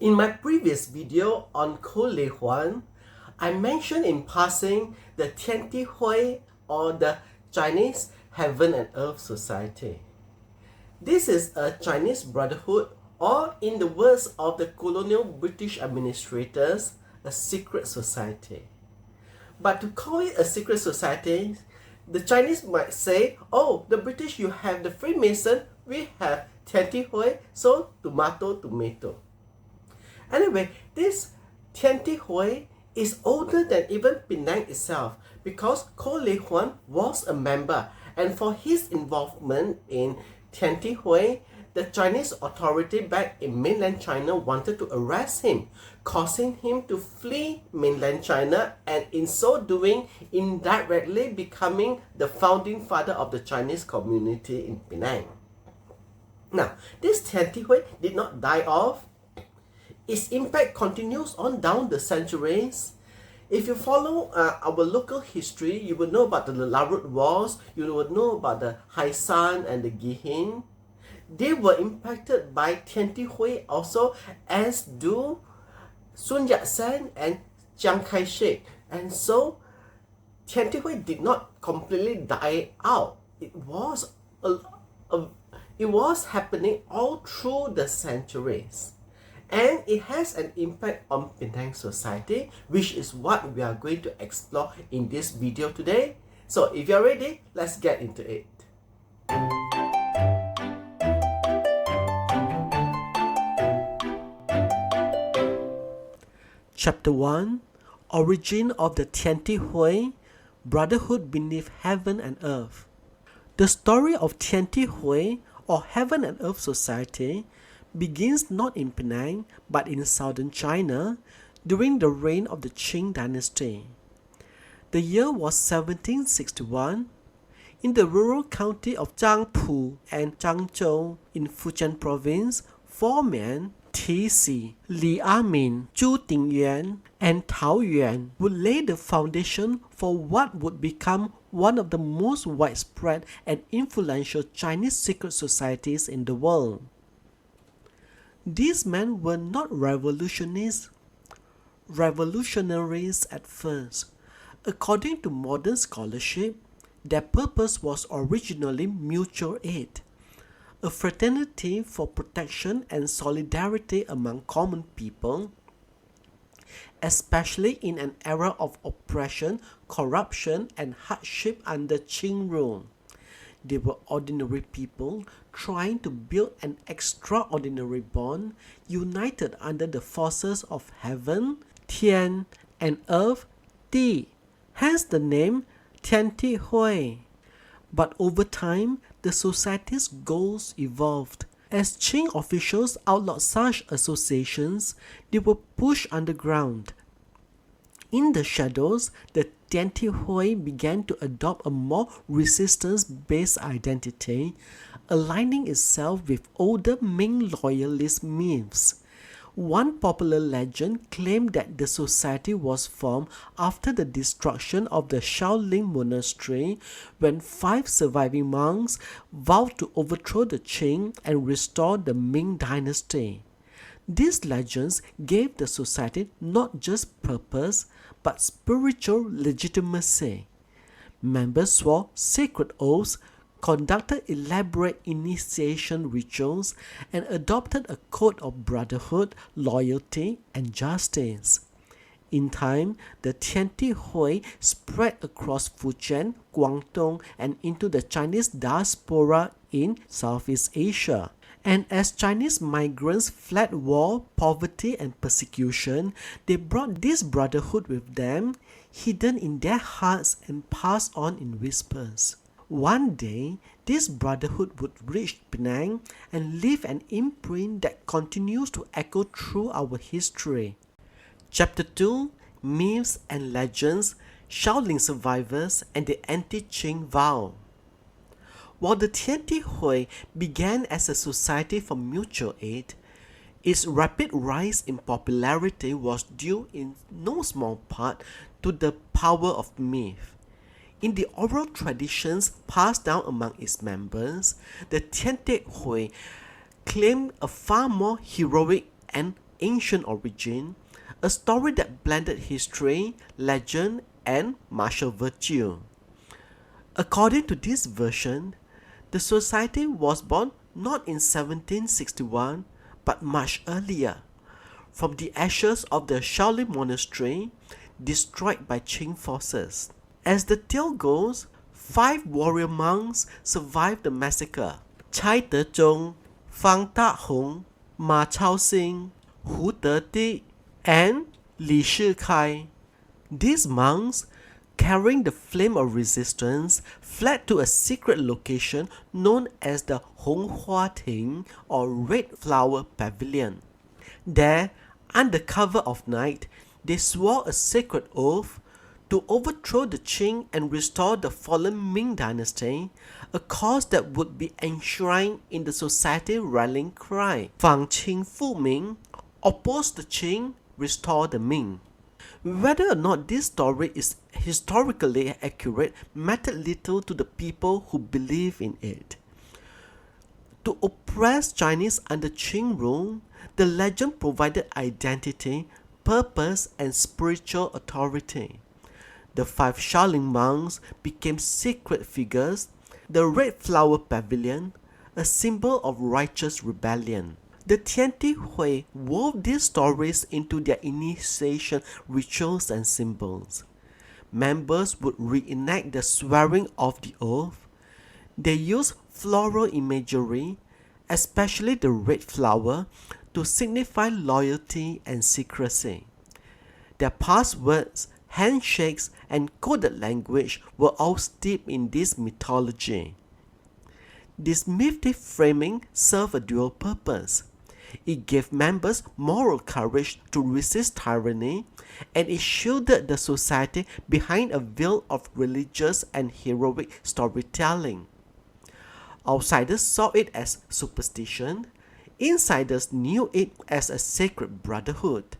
In my previous video on Ko Lei Huan, I mentioned in passing the Tiandihui, or the Chinese Heaven and Earth Society. This is a Chinese brotherhood, or in the words of the colonial British administrators, a secret society. But to call it a secret society, the Chinese might say, oh, the British, you have the Freemason, we have Tiandihui, so tomato, tomato. Anyway, this Tiandihui is older than even Penang itself, because Ko Lei Huan was a member, and for his involvement in Tiandihui, the Chinese authority back in mainland China wanted to arrest him, causing him to flee mainland China, and in so doing, indirectly becoming the founding father of the Chinese community in Penang. Now, this Tiandihui did not die off. Its impact continues on down the centuries. If you follow our local history, you will know about the Larut Wars, you will know about the Haisan and the Gihin. They were impacted by Tiandihui also, as do Sun Yat-sen and Chiang Kai-shek. And so, Tiandihui did not completely die out. It was happening all through the centuries. And it has an impact on Penang society, which is what we are going to explore in this video today. So if you're ready, let's get into it. Chapter 1, Origin of the Tiandihui, Brotherhood Beneath Heaven and Earth. The story of Tiandihui, or Heaven and Earth Society, begins not in Penang but in southern China during the reign of the Qing dynasty. The year was 1761. In the rural county of Jiangpu and Zhangzhou in Fujian province, four men, T.C., Li Amin, Zhu Dingyuan, and Tao Yuan, would lay the foundation for what would become one of the most widespread and influential Chinese secret societies in the world. These men were not revolutionaries at first. According to modern scholarship, their purpose was originally mutual aid, a fraternity for protection and solidarity among common people, especially in an era of oppression, corruption, and hardship under Qing rule. They were ordinary people trying to build an extraordinary bond, united under the forces of heaven, Tian, and earth, Di, hence the name Tiandihui. But over time, the society's goals evolved. As Qing officials outlawed such associations, they were pushed underground. In the shadows, the Tiandihui began to adopt a more resistance-based identity, aligning itself with older Ming loyalist myths. One popular legend claimed that the society was formed after the destruction of the Shaolin monastery, when 5 surviving monks vowed to overthrow the Qing and restore the Ming dynasty. These legends gave the society not just purpose, but spiritual legitimacy. Members swore sacred oaths, conducted elaborate initiation rituals, and adopted a code of brotherhood, loyalty, and justice. In time, the Tiandihui spread across Fujian, Guangdong, and into the Chinese diaspora in Southeast Asia. And as Chinese migrants fled war, poverty, and persecution, they brought this brotherhood with them, hidden in their hearts and passed on in whispers. One day, this brotherhood would reach Penang and leave an imprint that continues to echo through our history. Chapter 2, Myths and Legends, Shaolin Survivors, and the anti-Qing Vow. While the Tiandihui began as a society for mutual aid, its rapid rise in popularity was due in no small part to the power of myth. In the oral traditions passed down among its members, the Tiandihui claimed a far more heroic and ancient origin, a story that blended history, legend, and martial virtue. According to this version, the society was born not in 1761 but much earlier, from the ashes of the Shaolin monastery destroyed by Qing forces. As the tale goes, 5 warrior monks survived the massacre: Cai Dezhong, Fang Dahong, Ma Chaoxing, Hu Dedi, and Li Shikai. These monks, carrying the flame of resistance, fled to a secret location known as the Honghua Ting, or Red Flower Pavilion. There, under cover of night, they swore a sacred oath to overthrow the Qing and restore the fallen Ming dynasty, a cause that would be enshrined in the society rallying cry, Fang Qing Fu Ming, oppose the Qing, restore the Ming. Whether or not this story is historically accurate mattered little to the people who believe in it. To oppress Chinese under Qing rule, the legend provided identity, purpose, and spiritual authority. The 5 Shaolin monks became sacred figures, the Red Flower Pavilion, a symbol of righteous rebellion. The Tiandihui wove these stories into their initiation rituals and symbols. Members would reenact the swearing of the oath. They used floral imagery, especially the red flower, to signify loyalty and secrecy. Their passwords, handshakes, and coded language were all steeped in this mythology. This mythic framing served a dual purpose. It gave members moral courage to resist tyranny, and it shielded the society behind a veil of religious and heroic storytelling. Outsiders saw it as superstition, insiders knew it as a sacred brotherhood.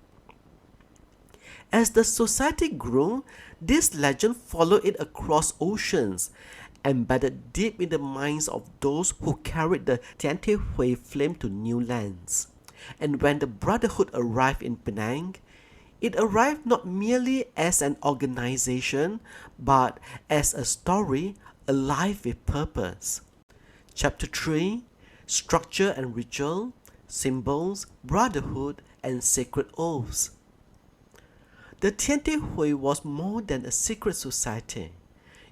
As the society grew, this legend followed it across oceans, embedded deep in the minds of those who carried the Tiandihui flame to new lands. And when the brotherhood arrived in Penang, it arrived not merely as an organization, but as a story alive with purpose. Chapter 3: Structure and Ritual, Symbols, Brotherhood, and Sacred Oaths. The Tiandihui was more than a secret society.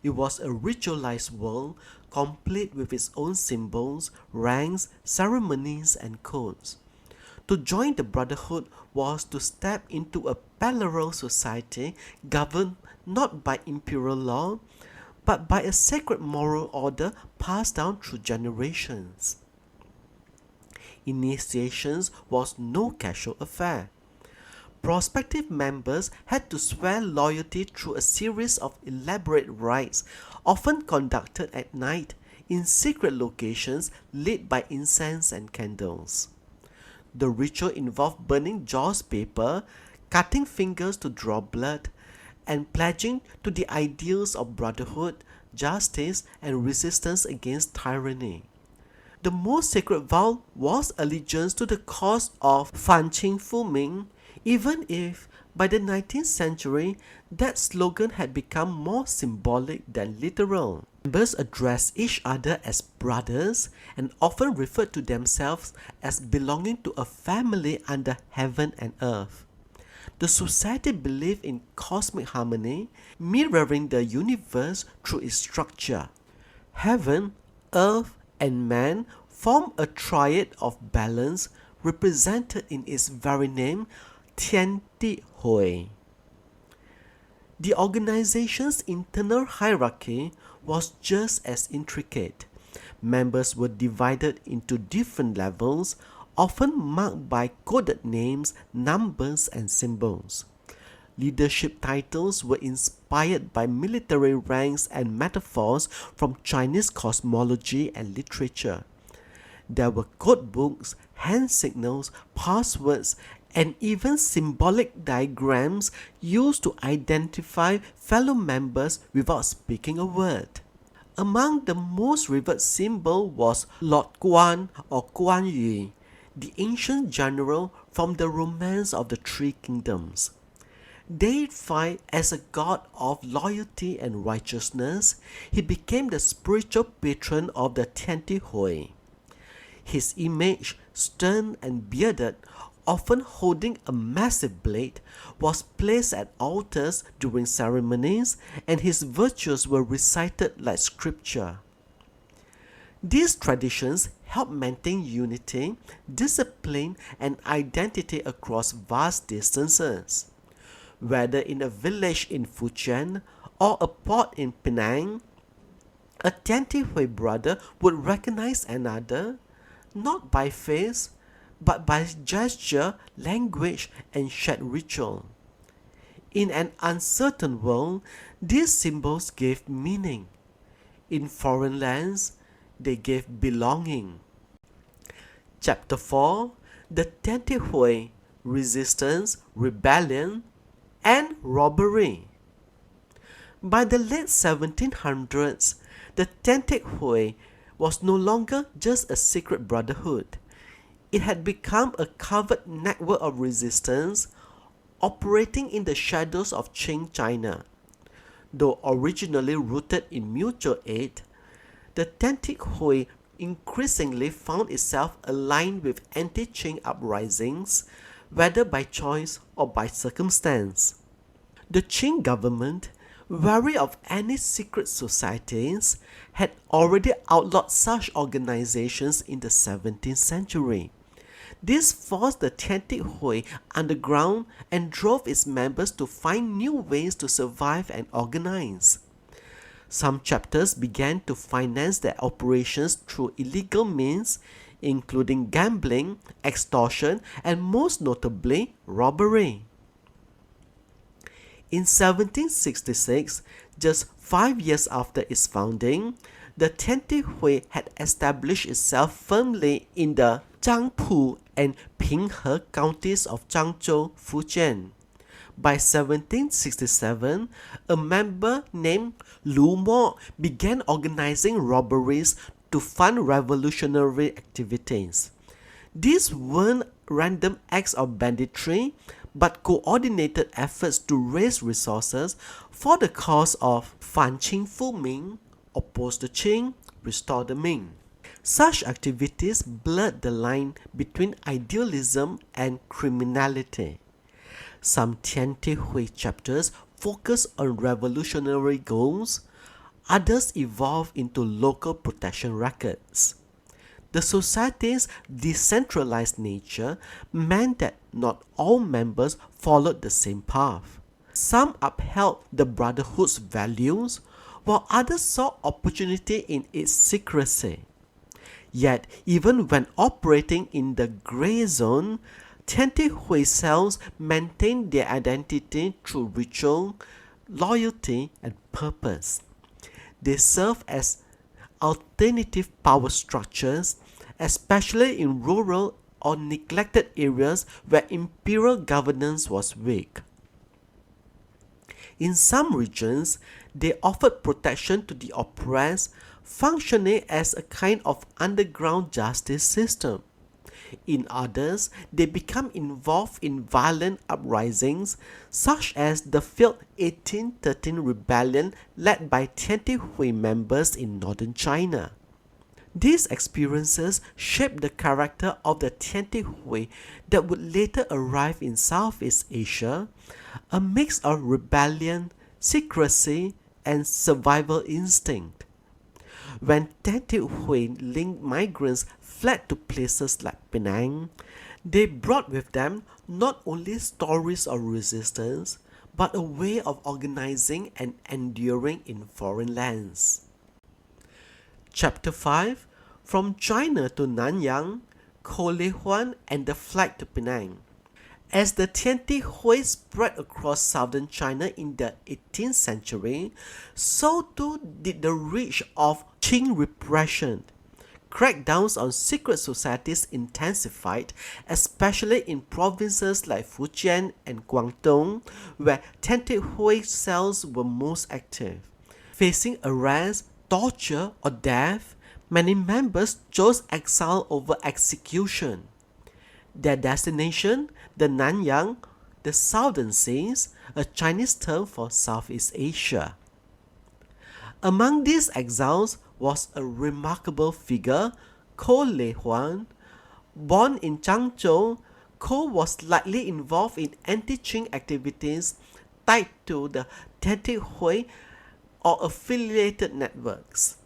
It was a ritualized world, complete with its own symbols, ranks, ceremonies, and codes. To join the brotherhood was to step into a parallel society governed not by imperial law, but by a sacred moral order passed down through generations. Initiations was no casual affair. Prospective members had to swear loyalty through a series of elaborate rites, often conducted at night in secret locations lit by incense and candles. The ritual involved burning Jaws paper, cutting fingers to draw blood, and pledging to the ideals of brotherhood, justice, and resistance against tyranny. The most sacred vow was allegiance to the cause of Fan Qing Fu Ming, even if by the 19th century that slogan had become more symbolic than literal. Members addressed each other as brothers and often referred to themselves as belonging to a family under heaven and earth. The society believed in cosmic harmony, mirroring the universe through its structure. Heaven, earth, and man form a triad of balance represented in its very name, Tiandihui. The organization's internal hierarchy was just as intricate. Members were divided into different levels, often marked by coded names, numbers, and symbols. Leadership titles were inspired by military ranks and metaphors from Chinese cosmology and literature. There were code books, hand signals, passwords, and even symbolic diagrams used to identify fellow members without speaking a word. Among the most revered symbol was Lord Guan or Guan Yu, the ancient general from the romance of the Three Kingdoms. Deified as a god of loyalty and righteousness, he became the spiritual patron of the Tiandihui. His image, stern and bearded, often holding a massive blade, was placed at altars during ceremonies, and his virtues were recited like scripture. These traditions help maintain unity, discipline, and identity across vast distances. Whether in a village in Fujian or a port in Penang, a Tiandihui brother would recognize another, not by face, but by gesture, language, and shared ritual. In an uncertain world, these symbols gave meaning. In foreign lands, they gave belonging. Chapter 4: The Tiandihui, Resistance, Rebellion, and Robbery. By the late 1700s, the Tiandihui was no longer just a secret brotherhood. It had become a covert network of resistance operating in the shadows of Qing China. Though originally rooted in mutual aid, the Tiandihui increasingly found itself aligned with anti-Qing uprisings, whether by choice or by circumstance. The Qing government, wary of any secret societies, had already outlawed such organizations in the 17th century. This forced the Tiandihui underground and drove its members to find new ways to survive and organize. Some chapters began to finance their operations through illegal means, including gambling, extortion, and most notably, robbery. In 1766, just 5 years after its founding, the Tiandihui had established itself firmly in the Jiangpu and Pinghe counties of Zhangzhou, Fujian. By 1767, a member named Lu Mo began organizing robberies to fund revolutionary activities. These weren't random acts of banditry, but coordinated efforts to raise resources for the cause of Fan Qing Fu Ming, oppose the Qing, restore the Ming. Such activities blurred the line between idealism and criminality. Some Tiandihui chapters focus on revolutionary goals, others evolve into local protection rackets. The society's decentralized nature meant that not all members followed the same path. Some upheld the brotherhood's values, while others saw opportunity in its secrecy. Yet, even when operating in the gray zone, Tiandihui cells maintained their identity through ritual, loyalty, and purpose. They serve as alternative power structures, especially in rural or neglected areas where imperial governance was weak. In some regions, they offered protection to the oppressed, functioning as a kind of underground justice system. In others, they become involved in violent uprisings, such as the failed 1813 rebellion led by Tiandihui members in northern China. These experiences shaped the character of the Tiandihui that would later arrive in Southeast Asia, a mix of rebellion, secrecy, and survival instinct. When Tiandihui-linked migrants fled to places like Penang, they brought with them not only stories of resistance, but a way of organizing and enduring in foreign lands. Chapter 5: From China to Nanyang, Kolehuan and the Flight to Penang. As the Tiandihui spread across southern China in the 18th century, so too did the reach of Qing repression. Crackdowns on secret societies intensified, especially in provinces like Fujian and Guangdong, where Tiandihui cells were most active. Facing arrest, torture, or death, many members chose exile over execution. Their destination, the Nanyang, the Southern Seas, a Chinese term for Southeast Asia. Among these exiles was a remarkable figure, Ko Lei Huan. Born in Changzhou, Ko was likely involved in anti-Qing activities tied to the Tiandihui or affiliated networks.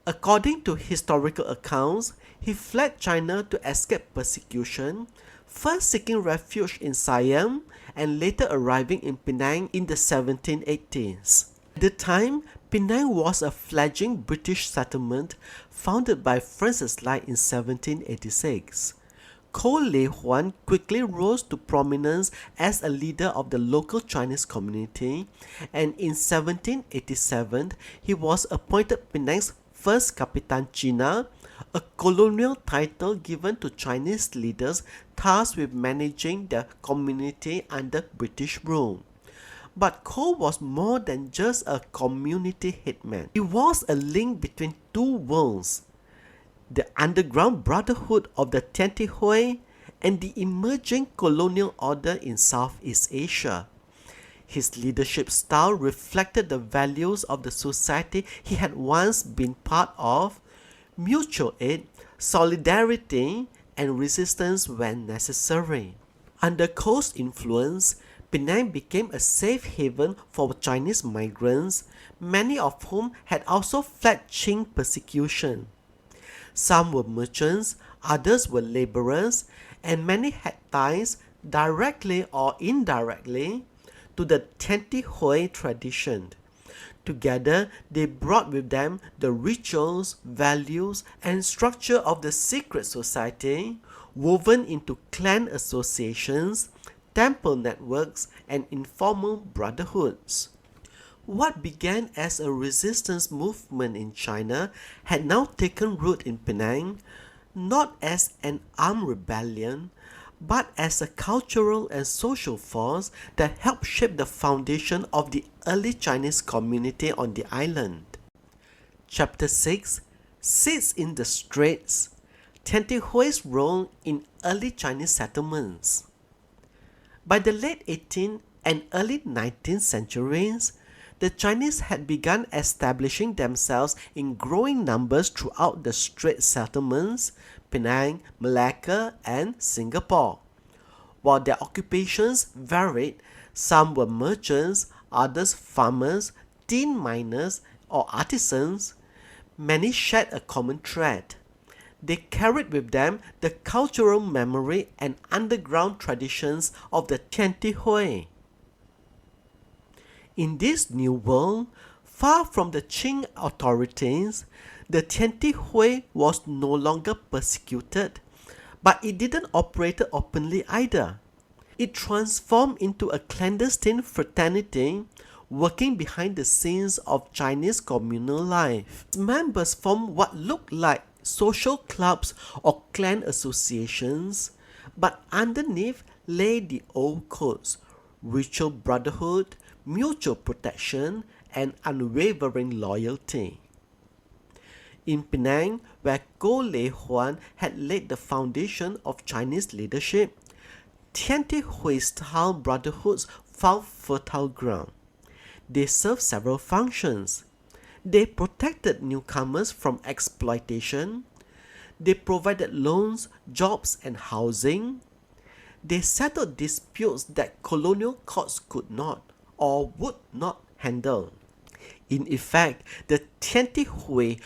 According to historical accounts, he fled China to escape persecution, first seeking refuge in Siam and later arriving in Penang in the 1780s. At the time, Penang was a fledgling British settlement founded by Francis Light in 1786. Ko Lei Huan quickly rose to prominence as a leader of the local Chinese community, and in 1787 he was appointed Penang's first Kapitan China, a colonial title given to Chinese leaders tasked with managing the community under British rule. But Ko was more than just a community hitman. He was a link between two worlds, the underground brotherhood of the Tiandihui and the emerging colonial order in Southeast Asia. His leadership style reflected the values of the society he had once been part of: mutual aid, solidarity, and resistance when necessary. Under Ko's influence, Penang became a safe haven for Chinese migrants, many of whom had also fled Qing persecution. Some were merchants, others were laborers, and many had ties, directly or indirectly, to the Tiandihui tradition. Together, they brought with them the rituals, values, and structure of the secret society, woven into clan associations, temple networks, and informal brotherhoods. What began as a resistance movement in China had now taken root in Penang, not as an armed rebellion, but as a cultural and social force that helped shape the foundation of the early Chinese community on the island. Chapter 6: Seeds in the Straits. Tiandihui's role in early Chinese settlements. By the late 18th and early 19th centuries, the Chinese had begun establishing themselves in growing numbers throughout the Straits Settlements, Penang, Malacca, and Singapore. While their occupations varied, some were merchants, others farmers, tin miners, or artisans, many shared a common thread. They carried with them the cultural memory and underground traditions of the Tiandihui. In this new world, far from the Qing authorities, the Tiandihui was no longer persecuted, but it didn't operate openly either. It transformed into a clandestine fraternity, working behind the scenes of Chinese communal life. Its members formed what looked like social clubs or clan associations, but underneath lay the old codes: ritual brotherhood, mutual protection, and unwavering loyalty. In Penang, where Ko Lei Huan had laid the foundation of Chinese leadership, Tiandihui-style brotherhoods found fertile ground. They served several functions. They protected newcomers from exploitation. They provided loans, jobs, and housing. They settled disputes that colonial courts could not or would not handle. In effect, the Tiandihui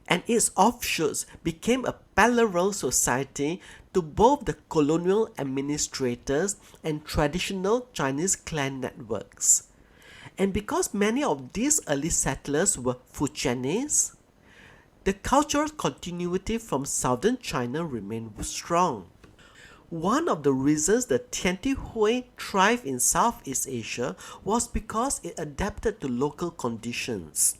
and its offshoots became a parallel society to both the colonial administrators and traditional Chinese clan networks. And because many of these early settlers were Fujianese, the cultural continuity from southern China remained strong. One of the reasons the Tiandihui thrived in Southeast Asia was because it adapted to local conditions.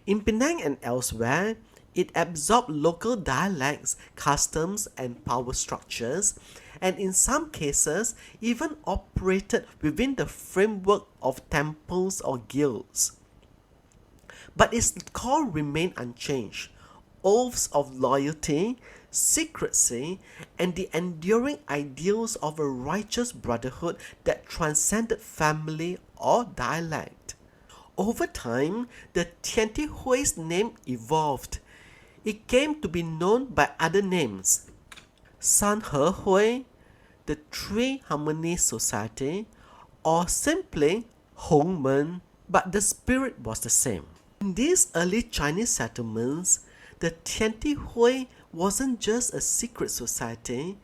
In Penang and elsewhere, it absorbed local dialects, customs, and power structures, and in some cases even operated within the framework of temples or guilds. But its core remained unchanged: oaths of loyalty, secrecy, and the enduring ideals of a righteous brotherhood that transcended family or dialect. Over time, the Tiandihui's name evolved. It came to be known by other names: San He Hui, the Tree Harmony Society, or simply Homeman, but the spirit was the same. In these early Chinese settlements, the Tiandihui wasn't just a secret society,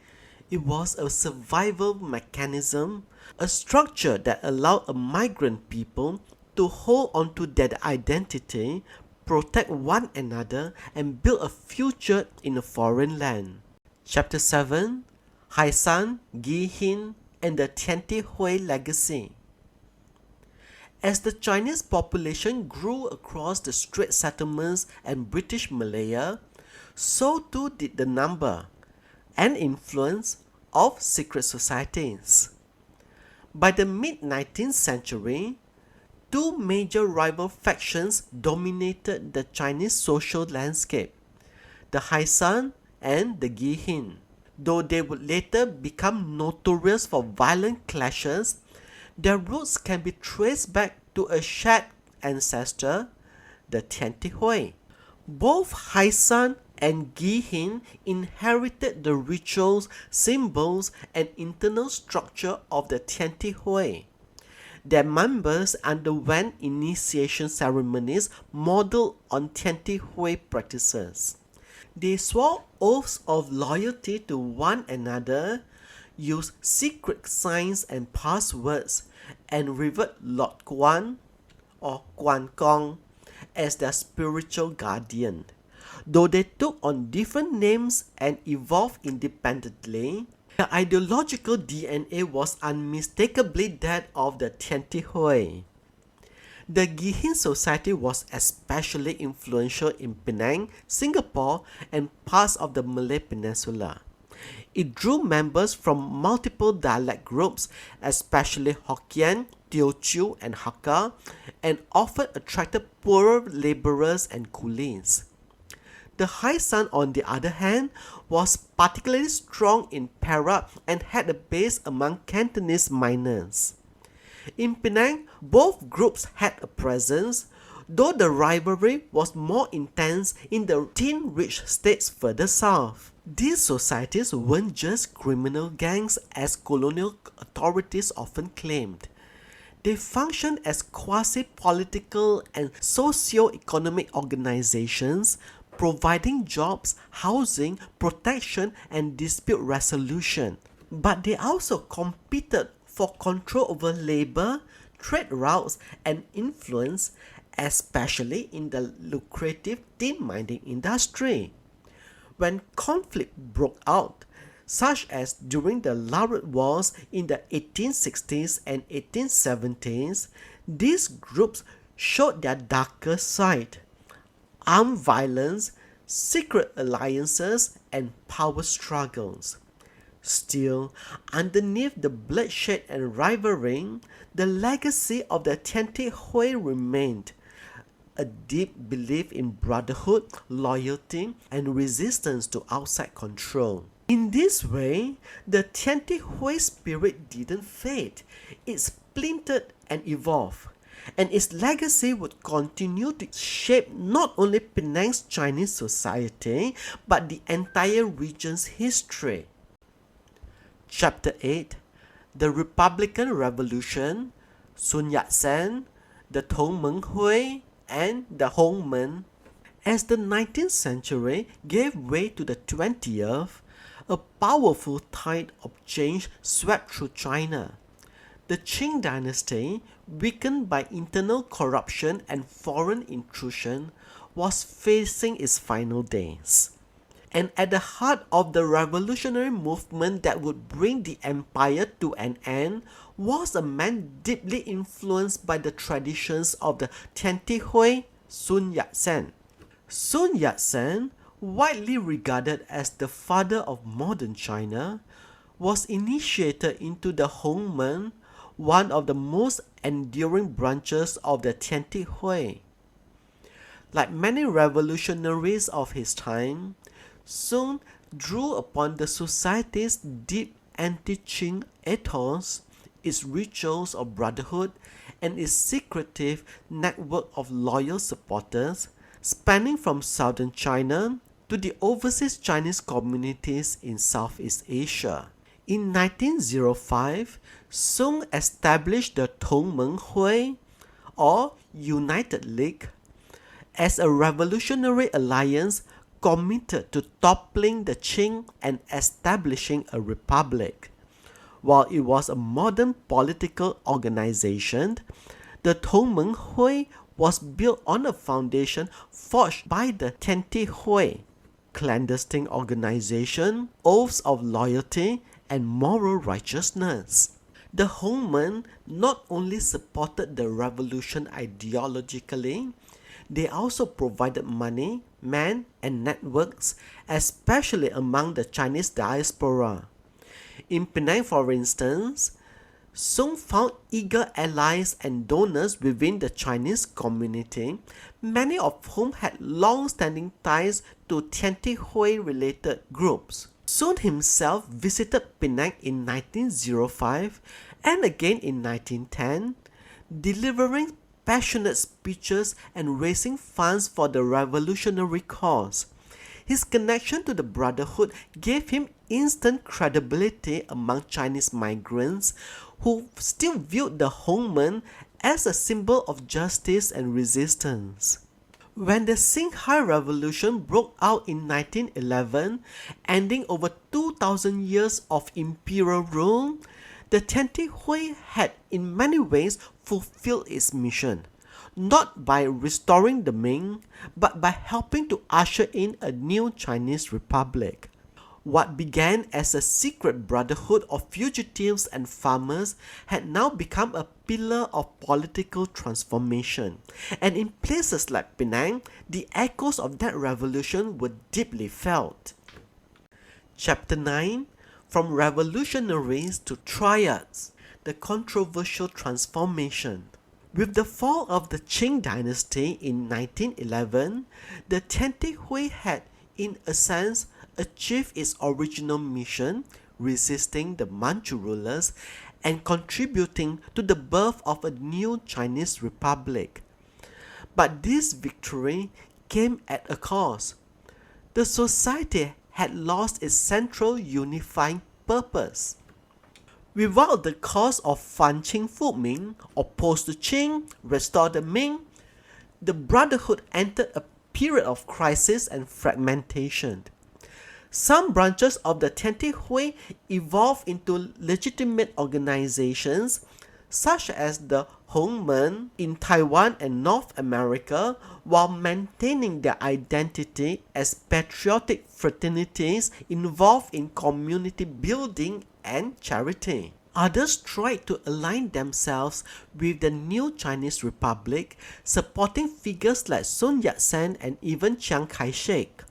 it was a survival mechanism, a structure that allowed a migrant people to hold onto their identity, protect one another, and build a future in a foreign land. Chapter 7: Haisan, Gihin, and the Tiandihui Legacy. As the Chinese population grew across the Straits Settlements and British Malaya, so too did the number and influence of secret societies. By the mid-19th century, two major rival factions dominated the Chinese social landscape: the Haisan and the Gihin. Though they would later become notorious for violent clashes, their roots can be traced back to a shared ancestor, the Tiandihui. Both Haisan and Gihin inherited the rituals, symbols, and internal structure of the Tiandihui. Their members underwent initiation ceremonies modeled on Tiandihui practices. They swore oaths of loyalty to one another, used secret signs and passwords, and revered Lord Guan or Guan Gong as their spiritual guardian. Though they took on different names and evolved independently, their ideological DNA was unmistakably that of the Tiandihui. The Gihin society was especially influential in Penang, Singapore, and parts of the Malay Peninsula. It drew members from multiple dialect groups, especially Hokkien, Teochew, and Hakka, and often attracted poorer laborers and coolies. The Haisan, on the other hand, was particularly strong in Perak and had a base among Cantonese miners. In Penang, both groups had a presence, though the rivalry was more intense in the tin-rich states further south. These societies weren't just criminal gangs as colonial authorities often claimed. They functioned as quasi-political and socio-economic organizations, providing jobs, housing, protection, and dispute resolution. But they also competed for control over labor, trade routes, and influence, especially in the lucrative tin mining industry. When conflict broke out, such as during the Laurat Wars in the 1860s and 1870s, these groups showed their darker side: armed violence, secret alliances, and power struggles. Still, underneath the bloodshed and rivalry, the legacy of the Tiandihui remained: a deep belief in brotherhood, loyalty, and resistance to outside control. In this way, the Tiandihui spirit didn't fade, it splintered and evolved, and its legacy would continue to shape not only Penang's Chinese society, but the entire region's history. Chapter 8: The Republican Revolution, Sun Yat-sen, the Tongmeng Hui, and the Hongmen. As the 19th century gave way to the 20th, a powerful tide of change swept through China. The Qing dynasty, weakened by internal corruption and foreign intrusion, was facing its final days. And at the heart of the revolutionary movement that would bring the empire to an end was a man deeply influenced by the traditions of the Tiandihui, Sun Yat-sen. Sun Yat-sen, widely regarded as the father of modern China, was initiated into the Hongmen, one of the most enduring branches of the Tiandihui. Like many revolutionaries of his time, Sun drew upon the society's deep anti-Qing ethos, its rituals of brotherhood, and its secretive network of loyal supporters, spanning from southern China to the overseas Chinese communities in Southeast Asia. In 1905, Sun established the Homeman Hui, or United League, as a revolutionary alliance committed to toppling the Qing and establishing a republic. While it was a modern political organization, the Homeman Hui was built on a foundation forged by the Tiandihui, clandestine organization, oaths of loyalty, and moral righteousness. The Homeman not only supported the revolution ideologically, they also provided money, men, and networks, especially among the Chinese diaspora. In Penang, for instance, Sun found eager allies and donors within the Chinese community, many of whom had long-standing ties to Tiandihui-related groups. Sun himself visited Penang in 1905 and again in 1910, delivering passionate speeches and raising funds for the revolutionary cause. His connection to the Brotherhood gave him instant credibility among Chinese migrants who still viewed the Hongmen as a symbol of justice and resistance. When the Xinhai Revolution broke out in 1911, ending over 2,000 years of imperial rule, the Tiandihui had in many ways fulfilled its mission, not by restoring the Ming, but by helping to usher in a new Chinese republic. What began as a secret brotherhood of fugitives and farmers had now become a pillar of political transformation, and in places like Penang, the echoes of that revolution were deeply felt. Chapter 9: From Revolutionaries to Triads, the controversial transformation. With the fall of the Qing dynasty in 1911, the Tiandihui had, in a sense, achieved its original mission, resisting the Manchu rulers and contributing to the birth of a new Chinese republic. But this victory came at a cost. The society had lost its central unifying purpose. Without the cause of Fan Qing Fu Ming, opposed to Qing, restore the Ming, the Brotherhood entered a period of crisis and fragmentation. Some branches of the Tiandihui evolved into legitimate organizations, such as the Homeman in Taiwan and North America, while maintaining their identity as patriotic fraternities involved in community building and charity. Others tried to align themselves with the new Chinese Republic, supporting figures like Sun Yat-sen and even Chiang Kai-shek.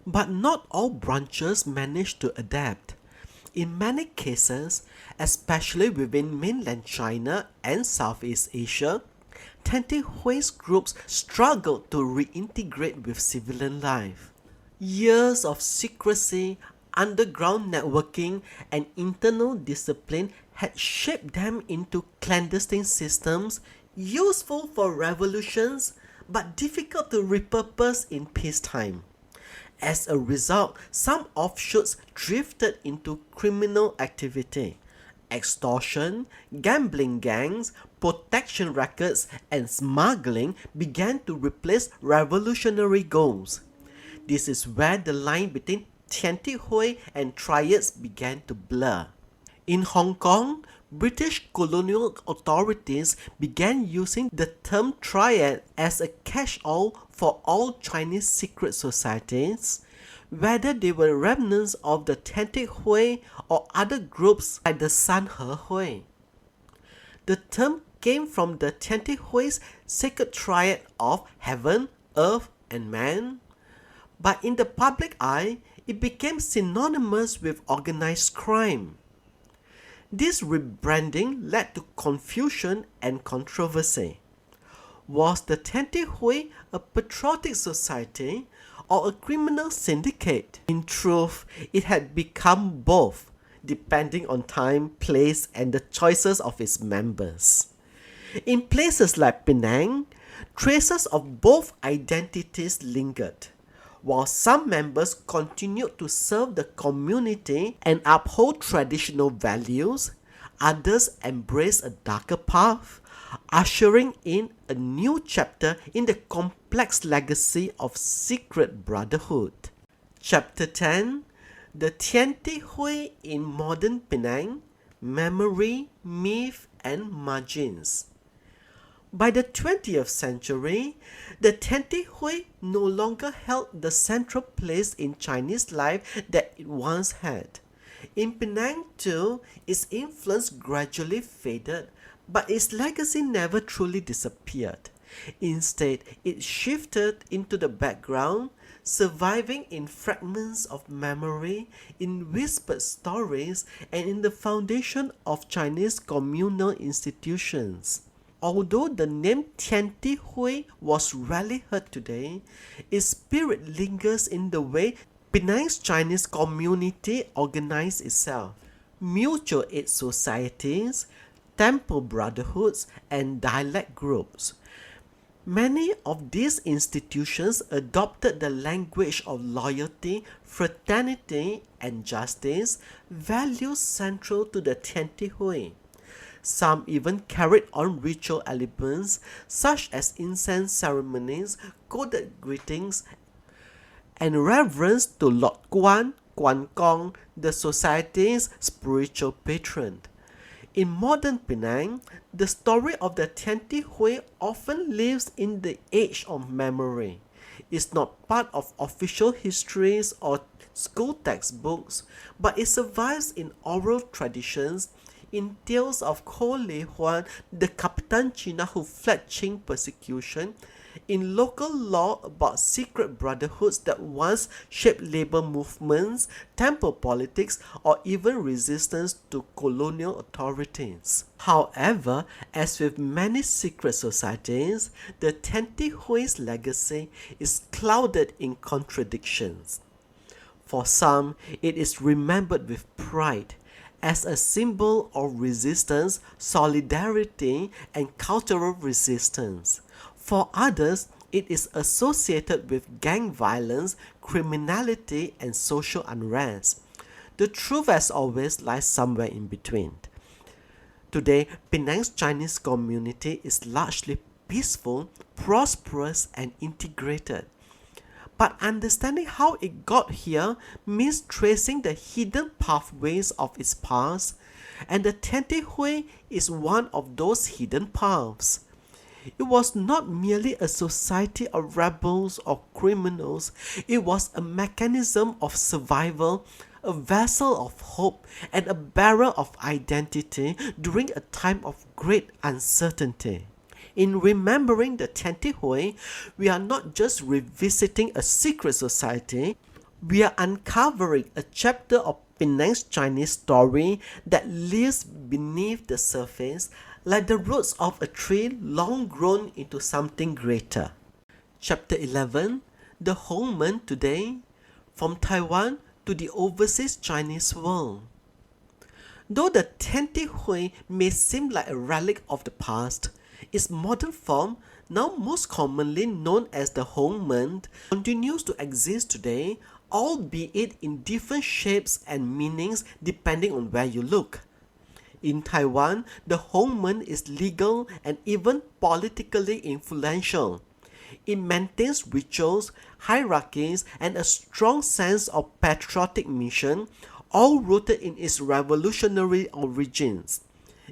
But not all branches managed to adapt. In many cases, especially within mainland China and Southeast Asia, Tiandihui's groups struggled to reintegrate with civilian life. Years of secrecy, underground networking, and internal discipline had shaped them into clandestine systems useful for revolutions but difficult to repurpose in peacetime. As a result, some offshoots drifted into criminal activity. Extortion, gambling gangs, protection rackets, and smuggling began to replace revolutionary goals. This is where the line between Tiandihui and Triads began to blur. In Hong Kong, British colonial authorities began using the term Triad as a catch-all for all Chinese secret societies, whether they were remnants of the Tiandihui or other groups like the San He Hui. The term came from the Tiandihui's sacred triad of heaven, earth, and man, but in the public eye, it became synonymous with organized crime. This rebranding led to confusion and controversy. Was the Tiandihui a patriotic society or a criminal syndicate? In truth, it had become both, depending on time, place, and the choices of its members. In places like Penang, traces of both identities lingered. While some members continued to serve the community and uphold traditional values, others embraced a darker path, ushering in a new chapter in the complex legacy of secret brotherhood. Chapter 10: The Tiandihui in Modern Penang: Memory, Myth, and Margins. By the 20th century, the Tiandihui no longer held the central place in Chinese life that it once had. In Penang too, its influence gradually faded, but its legacy never truly disappeared. Instead, it shifted into the background, surviving in fragments of memory, in whispered stories, and in the foundation of Chinese communal institutions. Although the name Tiandihui was rarely heard today, its spirit lingers in the way Penang's Chinese community organized itself. Mutual aid societies, temple brotherhoods, and dialect groups. Many of these institutions adopted the language of loyalty, fraternity, and justice, values central to the Tiandihui. Some even carried on ritual elements such as incense ceremonies, coded greetings, and reverence to Lord Guan, Guan Gong, the society's spiritual patron. In modern Penang, the story of the Tiandihui often lives in the age of memory. It's not part of official histories or school textbooks, but it survives in oral traditions, in tales of Ko Lei Huan, the Capitan China who fled Qing persecution, in local lore about secret brotherhoods that once shaped labor movements, temple politics, or even resistance to colonial authorities. However, as with many secret societies, the Tiandihui's legacy is clouded in contradictions. For some, it is remembered with pride, as a symbol of resistance, solidarity, and cultural resistance. For others, it is associated with gang violence, criminality, and social unrest. The truth, as always, lies somewhere in between. Today, Penang's Chinese community is largely peaceful, prosperous, and integrated. But understanding how it got here means tracing the hidden pathways of its past, and the Tiandihui is one of those hidden paths. It was not merely a society of rebels or criminals, it was a mechanism of survival, a vessel of hope, and a bearer of identity during a time of great uncertainty. In remembering the Tiandihui, we are not just revisiting a secret society, we are uncovering a chapter of Penang's Chinese story that lives beneath the surface, like the roots of a tree long grown into something greater. Chapter 11: The Homeman Today, from Taiwan to the overseas Chinese world. Though the Tiandihui may seem like a relic of the past, its modern form, now most commonly known as the Homeman, continues to exist today, albeit in different shapes and meanings depending on where you look. In Taiwan, the Homeman is legal and even politically influential. It maintains rituals, hierarchies, and a strong sense of patriotic mission, all rooted in its revolutionary origins.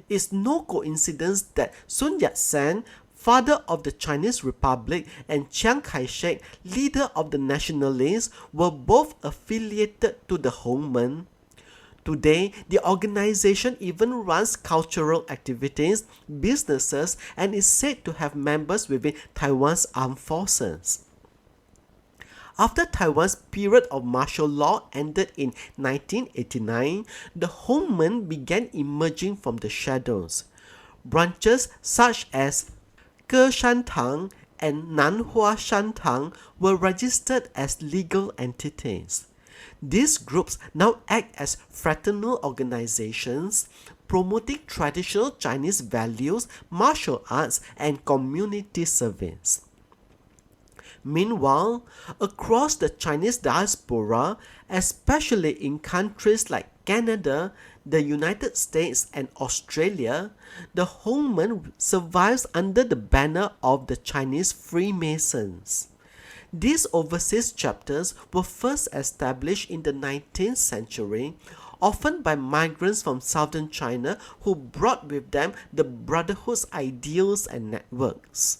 It's no coincidence that Sun Yat-sen, father of the Chinese Republic, and Chiang Kai-shek, leader of the nationalists, were both affiliated to the Homeman. Today, the organization even runs cultural activities, businesses, and is said to have members within Taiwan's armed forces. After Taiwan's period of martial law ended in 1989, the Homeman began emerging from the shadows. Branches such as Ke Shantang and Nanhua Shantang were registered as legal entities. These groups now act as fraternal organizations promoting traditional Chinese values, martial arts, and community service. Meanwhile, across the Chinese diaspora, especially in countries like Canada, the United States, and Australia, the Homeman survives under the banner of the Chinese Freemasons. These overseas chapters were first established in the 19th century, often by migrants from southern China who brought with them the brotherhood's ideals and networks.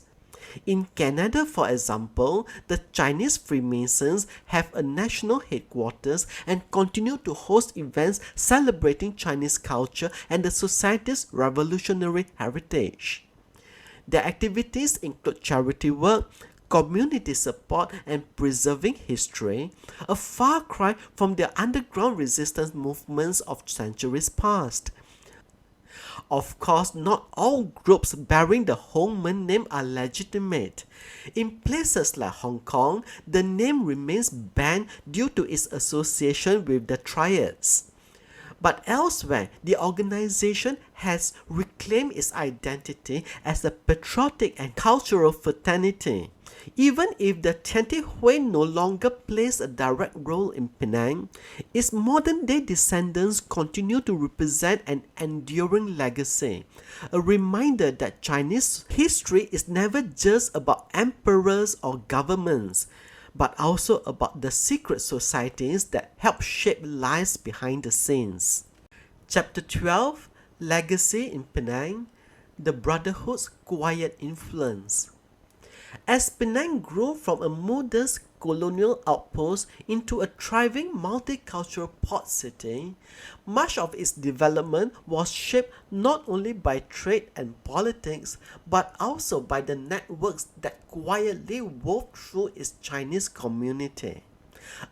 In Canada, for example, the Chinese Freemasons have a national headquarters and continue to host events celebrating Chinese culture and the society's revolutionary heritage. Their activities include charity work, community support, and preserving history, a far cry from the underground resistance movements of centuries past. Of course, not all groups bearing the Hongmen name are legitimate. In places like Hong Kong, the name remains banned due to its association with the triads. But elsewhere, the organization has reclaimed its identity as a patriotic and cultural fraternity. Even if the Tiandihui no longer plays a direct role in Penang, its modern-day descendants continue to represent an enduring legacy, a reminder that Chinese history is never just about emperors or governments, but also about the secret societies that help shape lives behind the scenes. Chapter 12, Legacy in Penang, the Brotherhood's Quiet Influence. As Penang grew from a modest colonial outpost into a thriving multicultural port city, much of its development was shaped not only by trade and politics, but also by the networks that quietly wove through its Chinese community.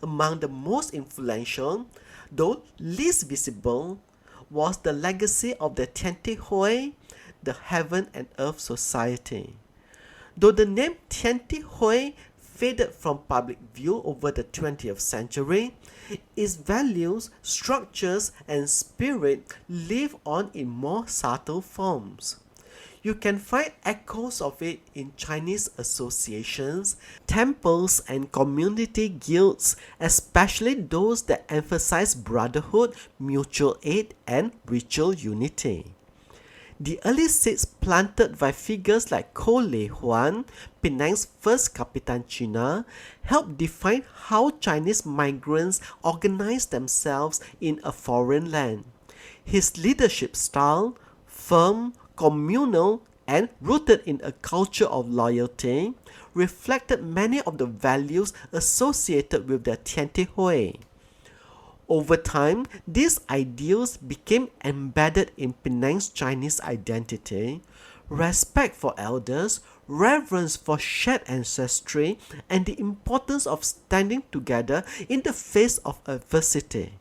Among the most influential, though least visible, was the legacy of the Tiandihui, the Heaven and Earth Society. Though the name Tiandihui faded from public view over the 20th century, its values, structures, and spirit live on in more subtle forms. You can find echoes of it in Chinese associations, temples, and community guilds, especially those that emphasize brotherhood, mutual aid, and ritual unity. The early seeds planted by figures like Ko Lei Huan, Penang's first Kapitan Cina, helped define how Chinese migrants organized themselves in a foreign land. His leadership style, firm, communal, and rooted in a culture of loyalty, reflected many of the values associated with the Tiandihui. Over time, these ideals became embedded in Penang's Chinese identity: respect for elders, reverence for shared ancestry, and the importance of standing together in the face of adversity.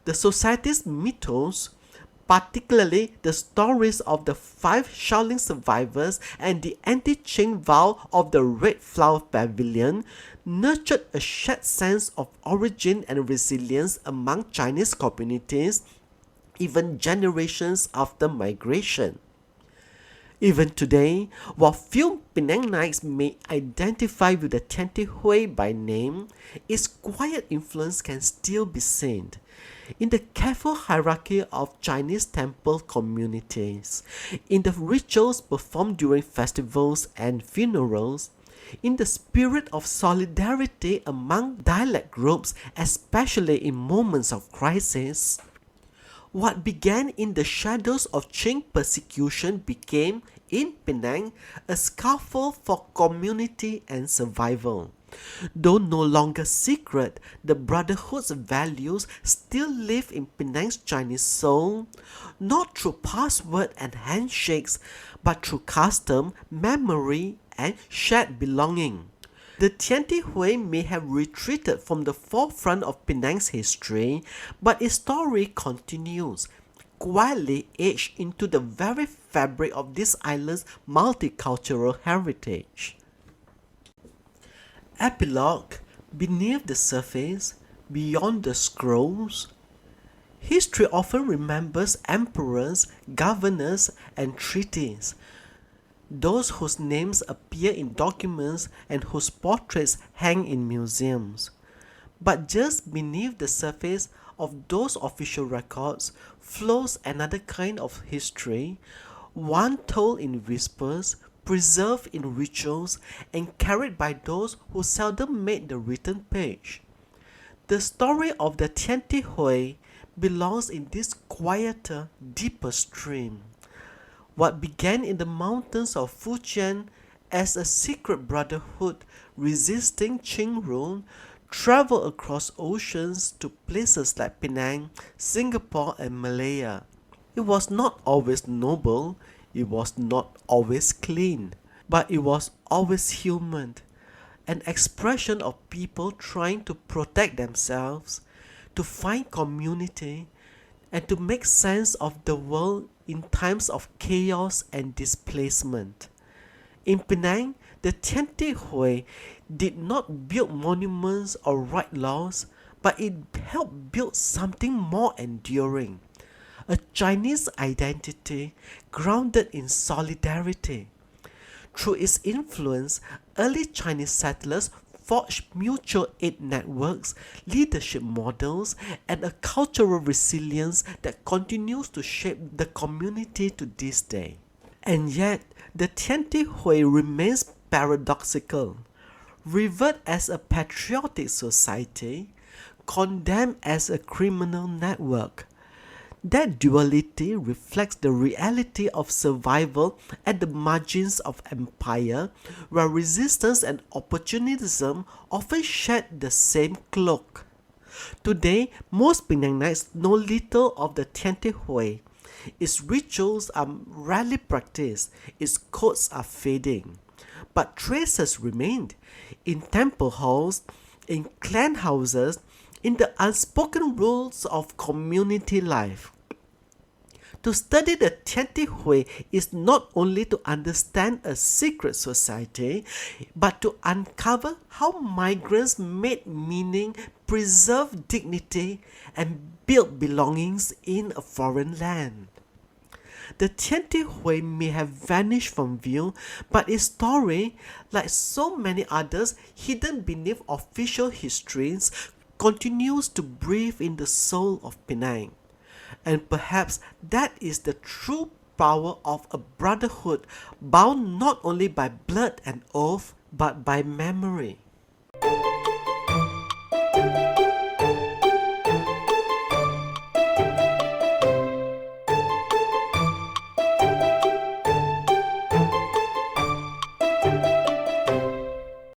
The society's mythos, particularly the stories of the 5 Shaolin survivors and the anti-Qing vow of the Red Flower Pavilion, nurtured a shared sense of origin and resilience among Chinese communities, even generations after migration. Even today, while few Penangites may identify with the Tiandihui by name, its quiet influence can still be seen in the careful hierarchy of Chinese temple communities, in the rituals performed during festivals and funerals, in the spirit of solidarity among dialect groups, especially in moments of crisis. What began in the shadows of Qing persecution became, in Penang, a scaffold for community and survival. Though no longer secret, the Brotherhood's values still live in Penang's Chinese soul, not through password and handshakes, but through custom, memory, and shared belonging. The Tiandihui may have retreated from the forefront of Penang's history, but its story continues, quietly etched into the very fabric of this island's multicultural heritage. Epilogue. Beneath the surface, beyond the scrolls, history often remembers emperors, governors, and treaties, those whose names appear in documents and whose portraits hang in museums. But just beneath the surface of those official records flows another kind of history, one told in whispers, preserved in rituals, and carried by those who seldom made the written page. The story of the Tiandihui belongs in this quieter, deeper stream. What began in the mountains of Fujian as a secret brotherhood resisting Qing rule traveled across oceans to places like Penang, Singapore, and Malaya. It was not always noble, it was not always clean, but it was always human, an expression of people trying to protect themselves, to find community, and to make sense of the world in times of chaos and displacement. In Penang, the Tiandihui did not build monuments or write laws, but it helped build something more enduring, a Chinese identity grounded in solidarity. Through its influence, early Chinese settlers forged mutual aid networks, leadership models, and a cultural resilience that continues to shape the community to this day. And yet, the Tiandihui remains paradoxical, revered as a patriotic society, condemned as a criminal network. That duality reflects the reality of survival at the margins of empire, where resistance and opportunism often share the same cloak. Today, most Penangites know little of the Tiandihui. Its rituals are rarely practiced, its codes are fading. But traces remained in temple halls, in clan houses, in the unspoken rules of community life. To study the Tiandihui is not only to understand a secret society, but to uncover how migrants made meaning, preserved dignity, and built belongings in a foreign land. The Tiandihui may have vanished from view, but its story, like so many others hidden beneath official histories, continues to breathe in the soul of Penang. And perhaps that is the true power of a brotherhood bound not only by blood and oath, but by memory.